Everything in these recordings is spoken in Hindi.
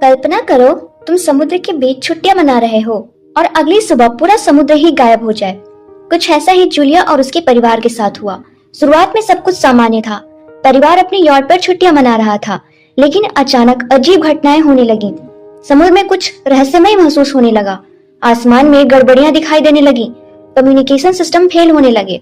कल्पना करो तुम समुद्र के बीच छुट्टियां मना रहे हो और अगली सुबह पूरा समुद्र ही गायब हो जाए। कुछ ऐसा ही जूलिया और उसके परिवार के साथ हुआ। शुरुआत में सब कुछ सामान्य था। परिवार अपनी यॉट पर छुट्टियां मना रहा था, लेकिन अचानक अजीब घटनाएं होने लगी। समुद्र में कुछ रहस्यमय महसूस होने लगा। आसमान में गड़बड़ियां दिखाई देने लगी। कम्युनिकेशन सिस्टम फेल होने लगे।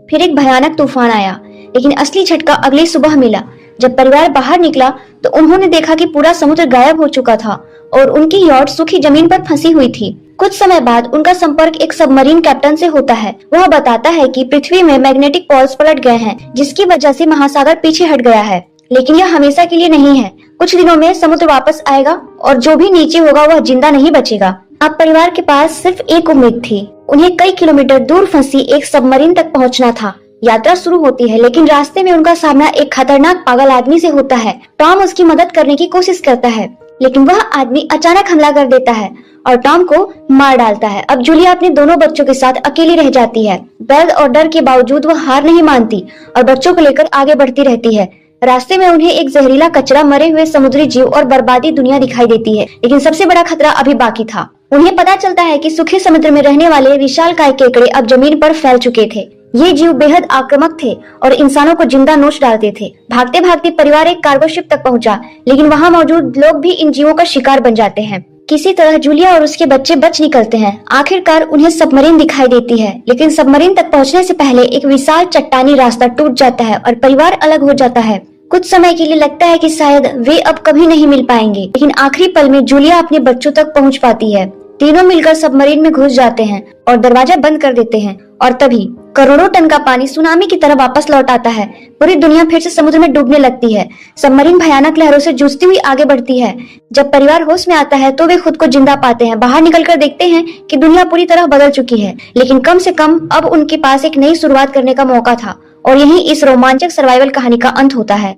फिर एक भयानक तूफान आया, लेकिन असली झटका अगली सुबह मिला। जब परिवार बाहर निकला तो उन्होंने देखा कि पूरा समुद्र गायब हो चुका था और उनकी यॉट सूखी जमीन पर फंसी हुई थी। कुछ समय बाद उनका संपर्क एक सबमरीन कैप्टन से होता है। वह बताता है कि पृथ्वी में मैग्नेटिक पोल्स पलट गए हैं, जिसकी वजह से महासागर पीछे हट गया है। लेकिन यह हमेशा के लिए नहीं है। कुछ दिनों में समुद्र वापस आएगा और जो भी नीचे होगा वह जिंदा नहीं बचेगा। अब परिवार के पास सिर्फ एक उम्मीद थी। उन्हें कई किलोमीटर दूर फंसी एक सबमरीन तक पहुंचना था। यात्रा शुरू होती है, लेकिन रास्ते में उनका सामना एक खतरनाक पागल आदमी से होता है। टॉम उसकी मदद करने की कोशिश करता है, लेकिन वह आदमी अचानक हमला कर देता है और टॉम को मार डालता है। अब जूलिया अपने दोनों बच्चों के साथ अकेली रह जाती है। दर्द और डर के बावजूद वह हार नहीं मानती और बच्चों को लेकर आगे बढ़ती रहती है। रास्ते में उन्हें एक जहरीला कचरा, मरे हुए समुद्री जीव और बर्बादी दुनिया दिखाई देती है, लेकिन सबसे बड़ा खतरा अभी बाकी था। उन्हें पता चलता है कि सूखे समुद्र में रहने वाले विशालकाय केकड़े अब जमीन पर फैल चुके थे। ये जीव बेहद आक्रामक थे और इंसानों को जिंदा नोच डालते थे। भागते भागते परिवार एक कार्गो शिप तक पहुंचा, लेकिन वहां मौजूद लोग भी इन जीवों का शिकार बन जाते हैं। किसी तरह जूलिया और उसके बच्चे बच निकलते हैं। आखिरकार उन्हें सबमरीन दिखाई देती है, लेकिन सबमरीन तक पहुंचने से पहले एक विशाल चट्टानी रास्ता टूट जाता है और परिवार अलग हो जाता है। कुछ समय के लिए लगता है कि शायद वे अब कभी नहीं मिल पाएंगे, लेकिन आखिरी पल में जूलिया अपने बच्चों तक पहुंच पाती है। तीनों मिलकर सबमरीन में घुस जाते हैं और दरवाजा बंद कर देते हैं, और तभी करोड़ों टन का पानी सुनामी की तरह वापस लौट आता है। पूरी दुनिया फिर से समुद्र में डूबने लगती है। सबमरीन भयानक लहरों से जूझती हुई आगे बढ़ती है। जब परिवार होश में आता है तो वे खुद को जिंदा पाते हैं। बाहर निकलकर देखते हैं कि दुनिया पूरी तरह बदल चुकी है, लेकिन कम से कम अब उनके पास एक नई शुरुआत करने का मौका था। और यही इस रोमांचक सर्वाइवल कहानी का अंत होता है।